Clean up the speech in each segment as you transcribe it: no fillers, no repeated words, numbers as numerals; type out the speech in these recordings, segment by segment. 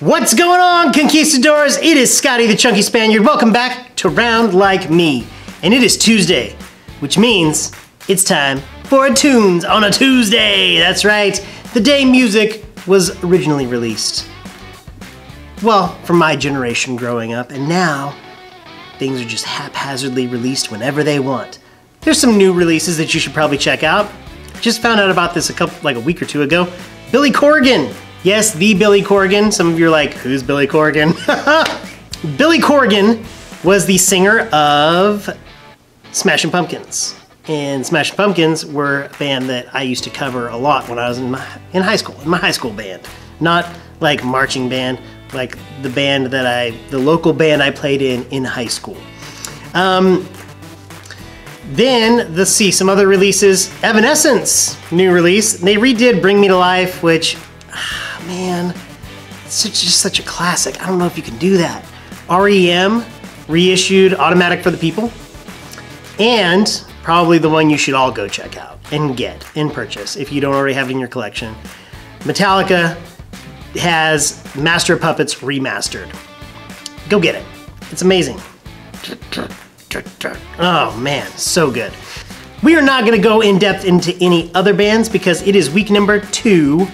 What's going on, Conquistadors? It is Scotty the Chunky Spaniard. Welcome back to Round Like Me. And it is Tuesday, which means it's time for a Tunes on a Tuesday. That's right, the day music was originally released. Well, from my generation growing up, and now things are just haphazardly released whenever they want. There's some new releases that you should probably check out. Just found out about this a week or two ago. Billy Corgan. Yes, the Billy Corgan. Some of you are like, who's Billy Corgan? Billy Corgan was the singer of Smashing Pumpkins. And Smashing Pumpkins were a band that I used to cover a lot when I was in high school, in my high school band. Not like marching band, like the local band I played in high school. Then, let's see, some other releases. Evanescence, new release. They redid Bring Me to Life, which, man, it's just such a classic. I don't know if you can do that. REM reissued Automatic for the People. And probably the one you should all go check out and get and purchase if you don't already have it in your collection. Metallica has Master of Puppets remastered. Go get it. It's amazing. Oh man, so good. We are not going to go in depth into any other bands because it is week number 2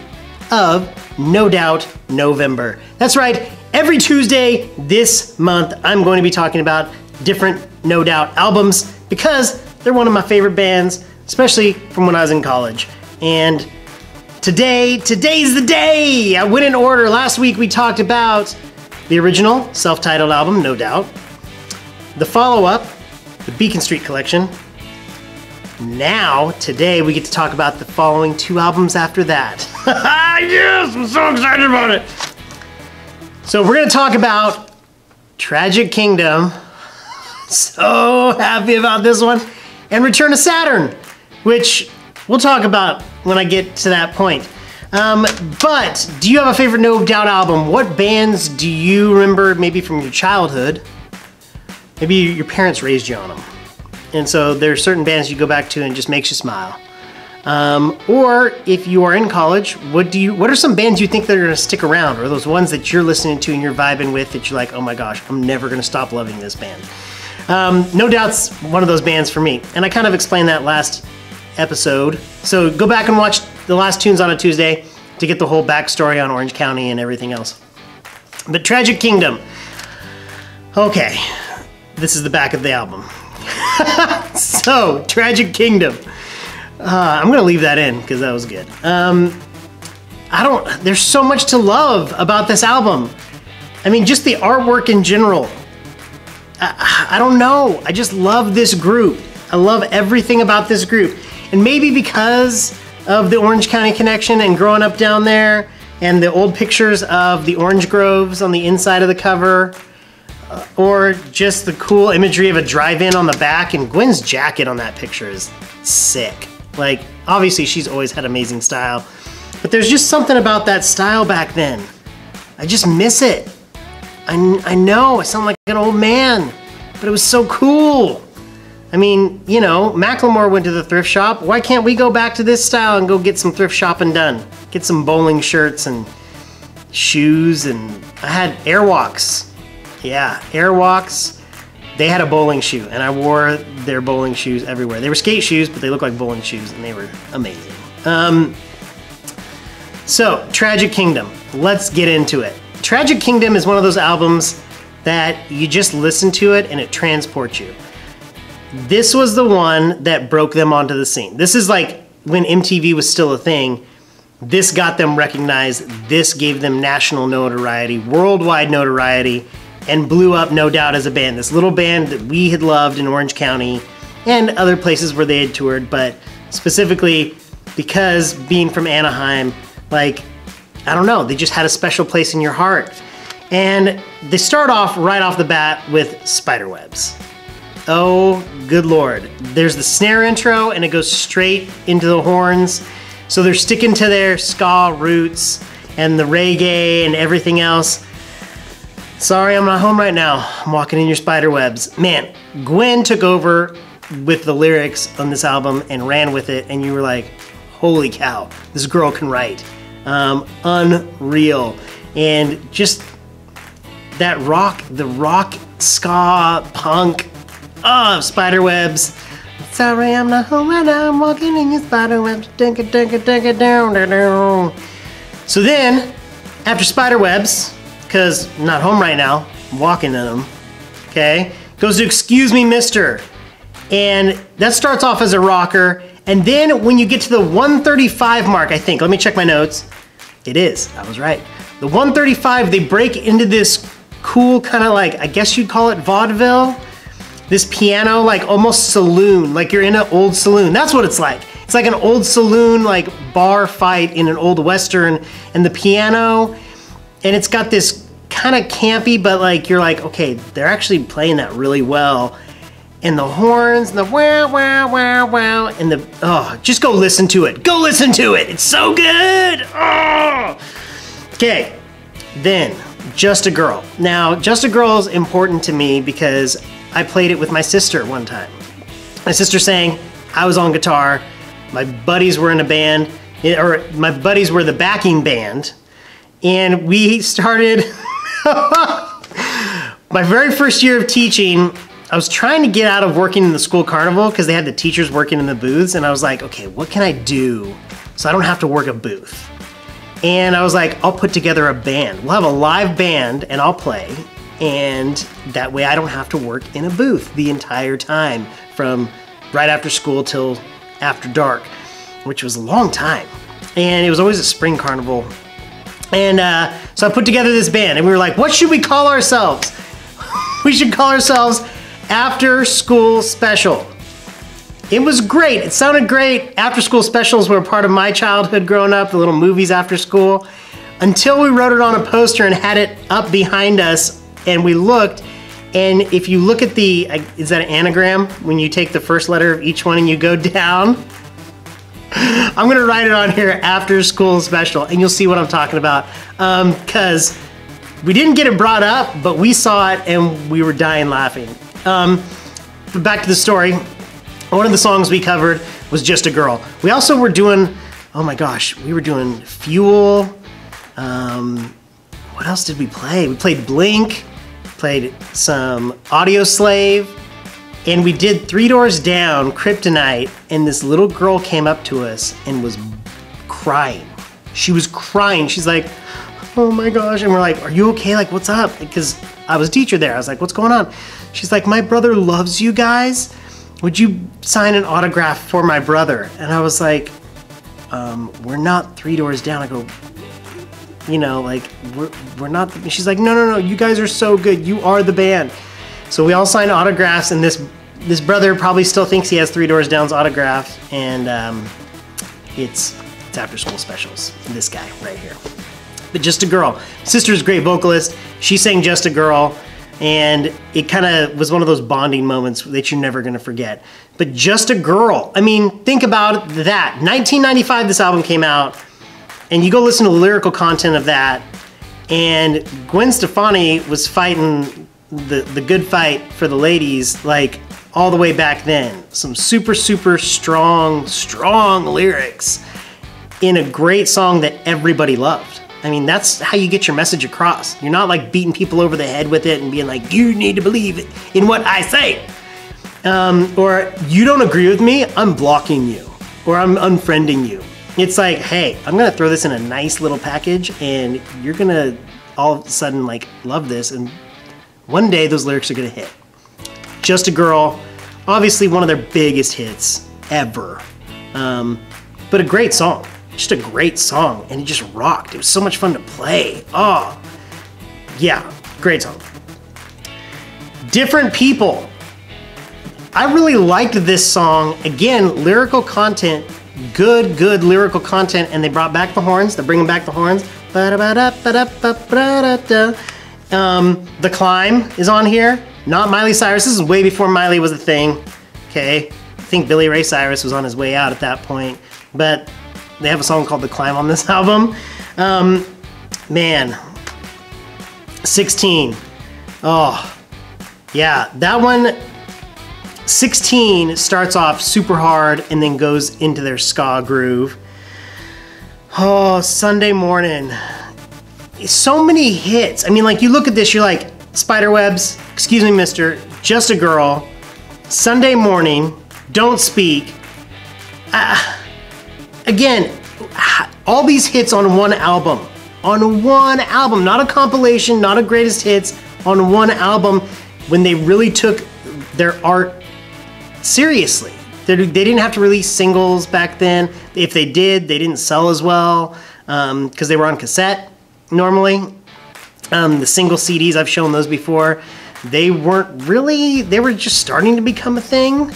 of No Doubt November. That's right, every Tuesday this month I'm going to be talking about different No Doubt albums because they're one of my favorite bands, especially from when I was in college. And today's the day! I went in order. Last week we talked about the original self-titled album, No Doubt. The follow-up, the Beacon Street Collection. Now, today, we get to talk about the following 2 albums after that. Yes, I'm so excited about it. So we're gonna talk about Tragic Kingdom. So happy about this one. And Return to Saturn, which we'll talk about when I get to that point. But do you have a favorite No Doubt album? What bands do you remember maybe from your childhood? Maybe your parents raised you on them. And so there are certain bands you go back to and it just makes you smile. Or if you are in college, what are some bands you think that are gonna stick around? Or those ones that you're listening to and you're vibing with that you're like, oh my gosh, I'm never gonna stop loving this band. No Doubt's one of those bands for me. And I kind of explained that last episode. So go back and watch the last Tunes on a Tuesday to get the whole backstory on Orange County and everything else. But Tragic Kingdom. Okay. This is the back of the album. So, Tragic Kingdom. I'm gonna leave that in because that was good. There's so much to love about this album. I mean, just the artwork in general. I don't know. I just love this group. I love everything about this group. And maybe because of the Orange County connection and growing up down there and the old pictures of the orange groves on the inside of the cover, or just the cool imagery of a drive-in on the back, and Gwen's jacket on that picture is sick. Like, obviously she's always had amazing style, but there's just something about that style back then. I just miss it. I know, I sound like an old man, but it was so cool. I mean, you know, Macklemore went to the thrift shop. Why can't we go back to this style and go get some thrift shopping done? Get some bowling shirts and shoes, and I had Airwalks. Yeah, Airwalks. They had a bowling shoe, and I wore their bowling shoes everywhere. They were skate shoes, but they looked like bowling shoes, and they were amazing. So, Tragic Kingdom. Let's get into it. Tragic Kingdom is one of those albums that you just listen to it, and it transports you. This was the one that broke them onto the scene. This is like when MTV was still a thing. This got them recognized. This gave them national notoriety, worldwide notoriety, and blew up No Doubt as a band. This little band that we had loved in Orange County and other places where they had toured, but specifically because being from Anaheim, like, I don't know, they just had a special place in your heart. And they start off right off the bat with Spiderwebs. Oh, good Lord. There's the snare intro and it goes straight into the horns. So they're sticking to their ska roots and the reggae and everything else. Sorry, I'm not home right now. I'm walking in your spiderwebs. Man, Gwen took over with the lyrics on this album and ran with it, and you were like, holy cow, this girl can write. Unreal. And just that rock, the rock, ska, punk, oh, spiderwebs. Sorry, I'm not home right now, I'm walking in your spiderwebs. So then, after spiderwebs, because I'm not home right now, I'm walking in them, okay? Goes to Excuse Me, Mister. And that starts off as a rocker. And then when you get to the 135 mark, I think, let me check my notes. It is, I was right. The 135, they break into this cool kind of like, I guess you'd call it vaudeville. This piano, like almost saloon, like you're in an old saloon. That's what it's like. It's like an old saloon, like bar fight in an old Western, and the piano, and it's got this kind of campy, but like you're like, okay, they're actually playing that really well. And the horns, and the wow, wow, wow, wow, and the, oh, just go listen to it. Go listen to it. It's so good. Oh. Okay, then Just a Girl. Now, Just a Girl is important to me because I played it with my sister one time. My sister sang, I was on guitar, my buddies were in a band, or my buddies were the backing band, and we started, my very first year of teaching, I was trying to get out of working in the school carnival because they had the teachers working in the booths, and I was like, okay, what can I do so I don't have to work a booth? And I was like, I'll put together a band. We'll have a live band and I'll play, and that way I don't have to work in a booth the entire time from right after school till after dark, which was a long time. And it was always a spring carnival. And so I put together this band and we were like, what should we call ourselves? We should call ourselves After School Special. It was great. It sounded great. After school specials were a part of my childhood growing up, the little movies after school, until we wrote it on a poster and had it up behind us, and we looked, and if you look at the, is that an anagram? When you take the first letter of each one and you go down? I'm gonna write it on here, After School Special, and you'll see what I'm talking about. Because we didn't get it brought up, but we saw it and we were dying laughing. But back to the story. One of the songs we covered was Just a Girl. We also were doing, oh my gosh, we were doing Fuel. What else did we play? We played Blink, played some Audio Slave, and we did Three Doors Down, Kryptonite, and this little girl came up to us and was crying. She was crying. She's like, oh my gosh. And we're like, are you okay? Like, what's up? Because I was a teacher there. I was like, what's going on? She's like, my brother loves you guys. Would you sign an autograph for my brother? And I was like, we're not Three Doors Down. I go, you know, like, we're not. She's like, no, you guys are so good. You are the band. So we all signed autographs, and this brother probably still thinks he has Three Doors Down's autograph, and it's After School Specials. This guy right here. But Just a Girl. Sister's a great vocalist. She sang Just a Girl. And it kind of was one of those bonding moments that you're never going to forget. But Just a Girl, I mean, think about that. 1995, this album came out, and you go listen to the lyrical content of that, and Gwen Stefani was fighting the good fight for the ladies, like, all the way back then. Some super, super strong lyrics in a great song that everybody loved. I mean, that's how you get your message across. You're not like beating people over the head with it and being like, you need to believe in what I say. Or you don't agree with me, I'm blocking you. Or I'm unfriending you. It's like, hey, I'm gonna throw this in a nice little package and you're gonna all of a sudden like love this, and one day those lyrics are gonna hit. Just a Girl, obviously one of their biggest hits ever. But a great song. Just a great song, and it just rocked. It was so much fun to play. Oh, yeah, great song. Different People. I really liked this song. Again, lyrical content, good lyrical content, and they brought back the horns. They're bringing back the horns. The Climb is on here. Not Miley Cyrus. This is way before Miley was a thing. Okay, I think Billy Ray Cyrus was on his way out at that point, but they have a song called The Climb on this album. Man, 16. Oh, yeah, that one, 16 starts off super hard and then goes into their ska groove. Oh, Sunday Morning. so many hits. I mean, like, you look at this, you're like, Spiderwebs, Excuse Me Mister, Just a Girl, Sunday Morning, Don't Speak. Again, all these hits on one album. On one album, not a compilation, not a greatest hits, on one album when they really took their art seriously. They didn't have to release singles back then. If they did, they didn't sell as well because they were on cassette normally. The single CDs, I've shown those before. They weren't really, they were just starting to become a thing.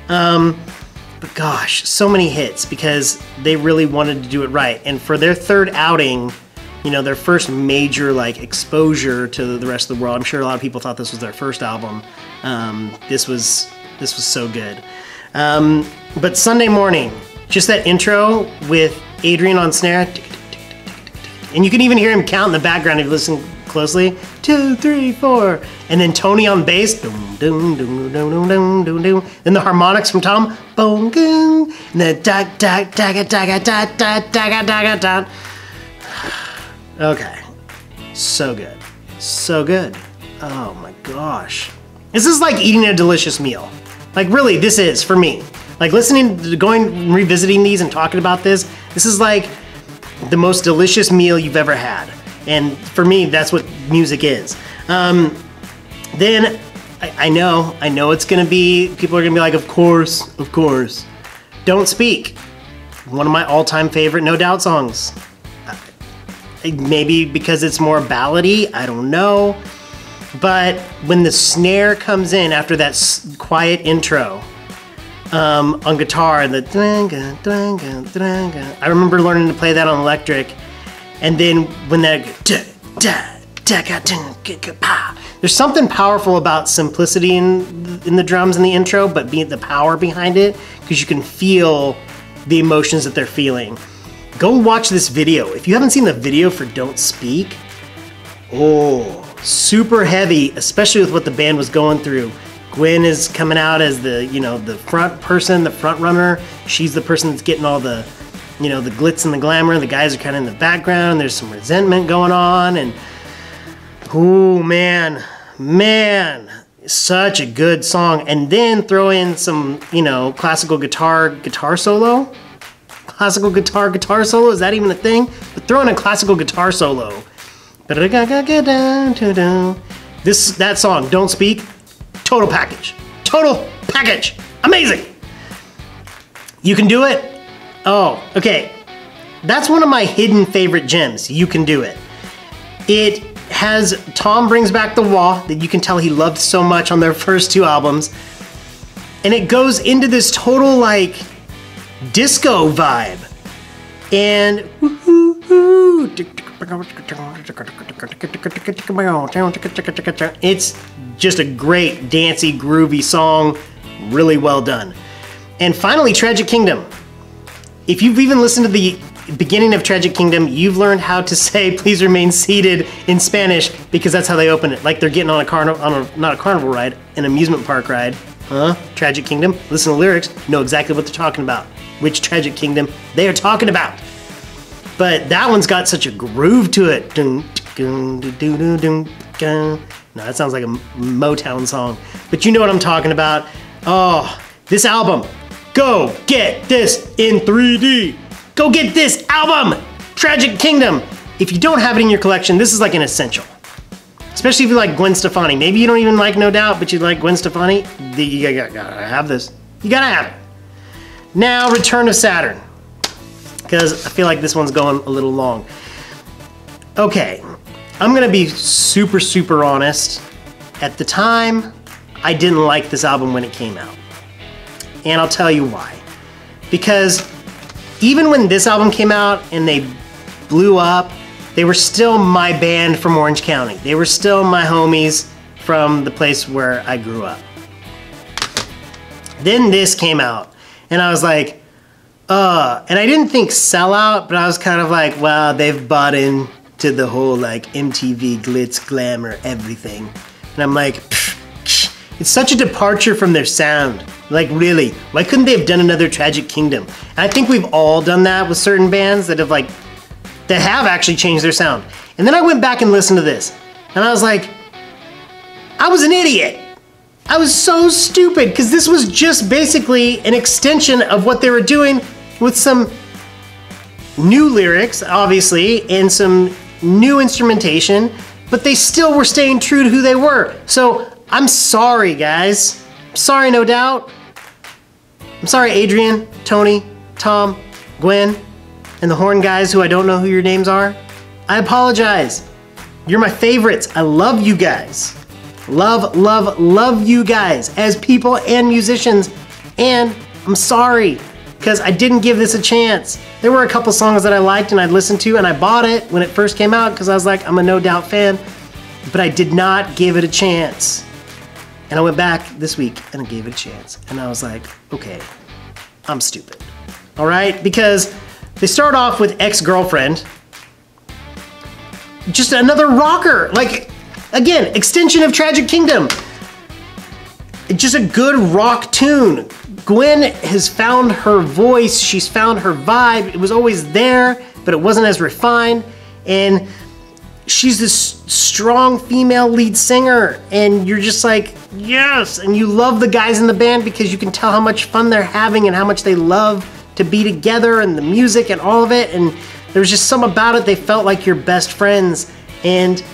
But gosh, so many hits because they really wanted to do it right. And for their third outing, you know, their first major like exposure to the rest of the world. I'm sure a lot of people thought this was their first album. This was so good. But Sunday Morning, just that intro with Adrian on snare, and you can even hear him count in the background if you listen closely. 2, 3, 4, and then Tony on bass. Doom, doom, doom, doom, doom, doom, doom, doom. Then the harmonics from Tom. Boom, boom, and then da da da da da da da da da da. Okay, so good, so good. Oh my gosh, this is like eating a delicious meal. Like really, this is for me. Like listening, revisiting these and talking about this. This is like the most delicious meal you've ever had. And for me, that's what music is. Then I know it's gonna be, people are gonna be like, of course. Don't Speak, one of my all-time favorite No Doubt songs. Maybe because it's more ballady, I don't know. But when the snare comes in after that quiet intro on guitar, and the I remember learning to play that on electric, and then when that there's something powerful about simplicity in the drums in the intro, but the power behind it, because you can feel the emotions that they're feeling. Go watch this video. If you haven't seen the video for Don't Speak, oh, super heavy, especially with what the band was going through. Gwen is coming out as the, you know, the front person, the front runner. She's the person that's getting all the, you know, the glitz and the glamour. The guys are kind of in the background. There's some resentment going on, and oh man, such a good song. And then throw in some, you know, classical guitar solo. Classical guitar solo, is that even a thing? But throw in a classical guitar solo. That song, Don't Speak, total package, amazing. You Can Do It. Oh, okay, that's one of my hidden favorite gems. You Can Do It. It has Tom Brings Back the Wah that you can tell he loved so much on their first 2 albums, and it goes into this total like disco vibe, and it's just a great dancey, groovy song, really well done. And finally, Tragic Kingdom. If you've even listened to the beginning of Tragic Kingdom, you've learned how to say "Please remain seated" in Spanish, because that's how they open it. Like they're getting on not a carnival ride, an amusement park ride. Tragic Kingdom. Listen to the lyrics, know exactly what they're talking about, which Tragic Kingdom they are talking about. But that one's got such a groove to it. No, that sounds like a Motown song. But you know what I'm talking about. Oh, this album. Go get this in 3D. Go get this album, Tragic Kingdom. If you don't have it in your collection, this is like an essential. Especially if you like Gwen Stefani. Maybe you don't even like No Doubt, but you like Gwen Stefani. You gotta have this. You gotta have it. Now, Return of Saturn, because I feel like this one's going a little long. Okay, I'm gonna be super honest. At the time, I didn't like this album when it came out. And I'll tell you why. Because even when this album came out and they blew up, they were still my band from Orange County. They were still my homies from the place where I grew up. Then this came out, and I was like, and I didn't think sellout, but I was kind of like, wow, they've bought into the whole like MTV glitz, glamour, everything. And I'm like, it's such a departure from their sound. Like really, why couldn't they have done another Tragic Kingdom? And I think we've all done that with certain bands that have actually changed their sound. And then I went back and listened to this, and I was like, I was an idiot. I was so stupid, because this was just basically an extension of what they were doing with some new lyrics, obviously, and some new instrumentation, but they still were staying true to who they were. So I'm sorry, guys. Sorry, no doubt. I'm sorry, Adrian, Tony, Tom, Gwen, and the horn guys who I don't know who your names are. I apologize. You're my favorites. I love you guys. Love, love, love you guys as people and musicians. And I'm sorry, because I didn't give this a chance. There were a couple songs that I liked and I'd listened to, and I bought it when it first came out because I was like, I'm a No Doubt fan, but I did not give it a chance. And I went back this week and I gave it a chance. And I was like, okay, I'm stupid. All right? Because they start off with Ex-Girlfriend. Just another rocker. Like, again, extension of Tragic Kingdom. Just a good rock tune. Gwen has found her voice. She's found her vibe. It was always there, but it wasn't as refined. And she's this strong female lead singer, and you're just like, yes. And you love the guys in the band because you can tell how much fun they're having and how much they love to be together, and the music and all of it. And there's just something about it. They felt like your best friends, and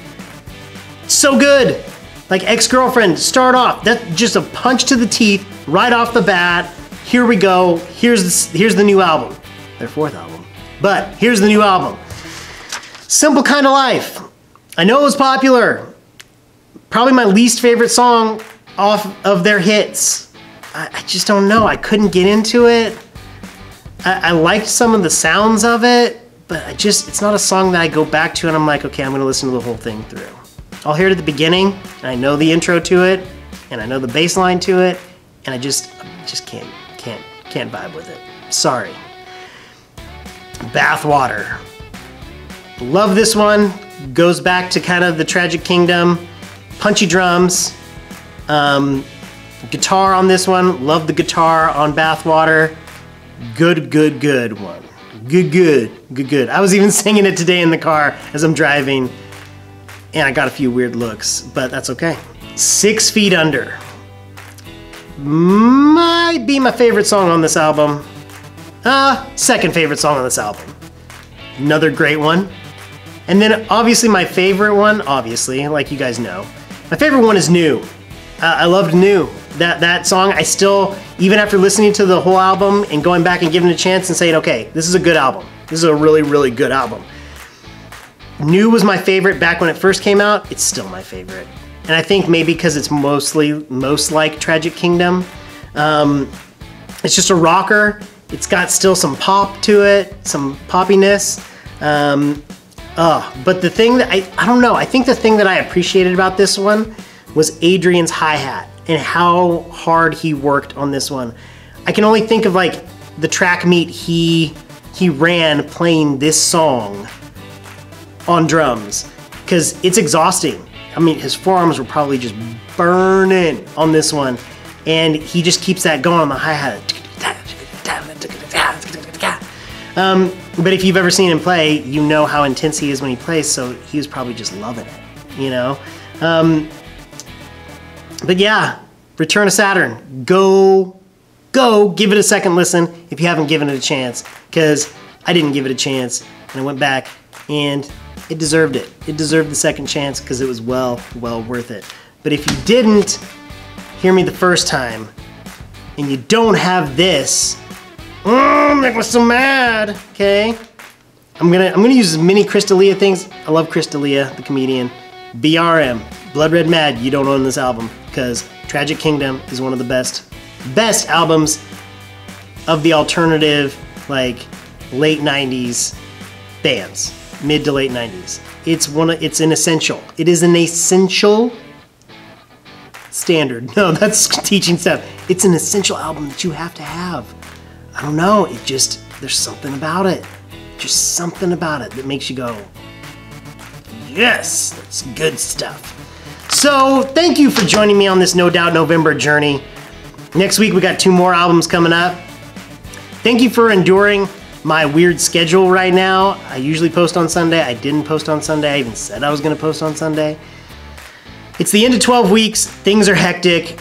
so good. Like Ex-Girlfriend, start off, that's just a punch to the teeth right off the bat. Here we go. Here's the new album. Their fourth album. But here's the new album. Simple Kind of Life. I know it was popular. Probably my least favorite song off of their hits. I just don't know. I couldn't get into it. I liked some of the sounds of it, but it's not a song that I go back to and I'm like, okay, I'm gonna listen to the whole thing through. I'll hear it at the beginning, and I know the intro to it, and I know the bass line to it, and I just can't vibe with it. Sorry. Bathwater. Love this one. Goes back to kind of the Tragic Kingdom. Punchy drums. Guitar on this one. Love the guitar on Bathwater. Good one. Good. I was even singing it today in the car as I'm driving, and I got a few weird looks, but that's okay. 6 Feet Under. Might be my favorite song on this album. Second favorite song on this album. Another great one. And then obviously my favorite one, obviously, like you guys know, my favorite one is New. I loved New. That song, I still, even after listening to the whole album and going back and giving it a chance and saying, okay, this is a good album. This is a really, really good album. New was my favorite back when it first came out. It's still my favorite. And I think maybe because it's most like Tragic Kingdom. It's just a rocker. It's got still some pop to it, some poppiness. But the thing that, I don't know, I think the thing that I appreciated about this one was Adrian's hi-hat and how hard he worked on this one. I can only think of like the track meet he ran playing this song on drums, because it's exhausting. I mean, his forearms were probably just burning on this one, and he just keeps that going on the hi-hat. But if you've ever seen him play, you know how intense he is when he plays, so he was probably just loving it, you know? But yeah, Return of Saturn. Go give it a second listen if you haven't given it a chance, because I didn't give it a chance, and I went back, and it deserved it. It deserved the second chance because it was well worth it. But if you didn't hear me the first time, and you don't have this, make me so mad, okay? I'm gonna use as many Chris D'Elia things. I love Chris D'Elia, the comedian. BRM, Blood Red Mad, you don't own this album, because Tragic Kingdom is one of the best albums of the alternative, like, late 90s bands. Mid to late 90s. It's an essential. It is an essential standard. No, that's teaching stuff. It's an essential album that you have to have. I don't know, there's something about it. Just something about it that makes you go, yes, that's good stuff. So, thank you for joining me on this No Doubt November journey. Next week we got 2 more albums coming up. Thank you for enduring my weird schedule right now. I usually post on Sunday. I didn't post on Sunday. I even said I was gonna post on Sunday. It's the end of 12 weeks. Things are hectic.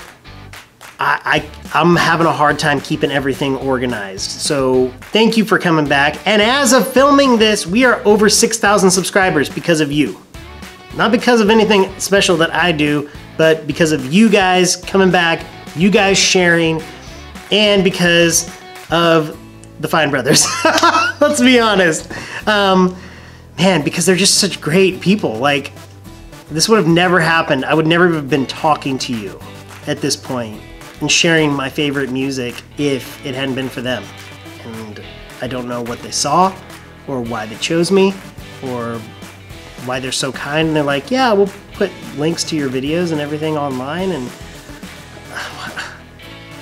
I'm having a hard time keeping everything organized. So thank you for coming back. And as of filming this, we are over 6,000 subscribers because of you. Not because of anything special that I do, but because of you guys coming back, you guys sharing, and because of the Fine Brothers. Let's be honest. Man, because they're just such great people. Like, this would have never happened. I would never have been talking to you at this point and sharing my favorite music if it hadn't been for them. And I don't know what they saw or why they chose me or why they're so kind. And they're like, yeah, we'll put links to your videos and everything online. And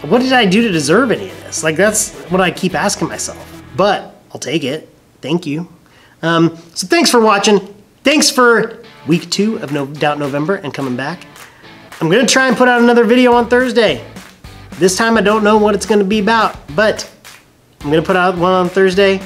what did I do to deserve any of this? Like, that's what I keep asking myself, but I'll take it. Thank you. So thanks for watching. Thanks for week 2 of No Doubt November and coming back. I'm gonna try and put out another video on Thursday. This time I don't know what it's gonna be about, but I'm gonna put out one on Thursday.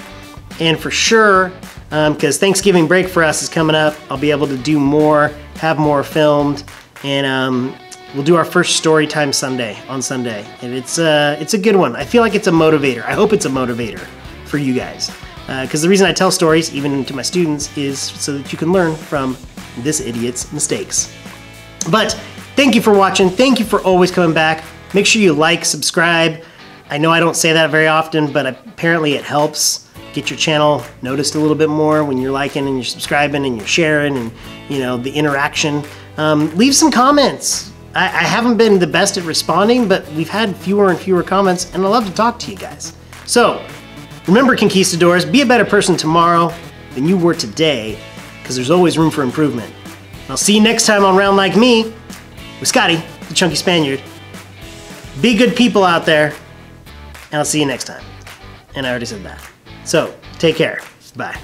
And for sure, because Thanksgiving break for us is coming up, I'll be able to do more, have more filmed, and we'll do our first story time Sunday on Sunday. And it's a good one. I feel like it's a motivator. I hope it's a motivator for you guys. Because the reason I tell stories, even to my students, is so that you can learn from this idiot's mistakes. But thank you for watching. Thank you for always coming back. Make sure you like, subscribe. I know I don't say that very often, but apparently it helps get your channel noticed a little bit more when you're liking and you're subscribing and you're sharing and, you know, the interaction. Leave some comments. I haven't been the best at responding, but we've had fewer and fewer comments, and I love to talk to you guys. So remember, conquistadors, be a better person tomorrow than you were today, because there's always room for improvement. I'll see you next time on Round Like Me with Scotty, the Chunky Spaniard. Be good people out there, and I'll see you next time. And I already said that. So, take care. Bye.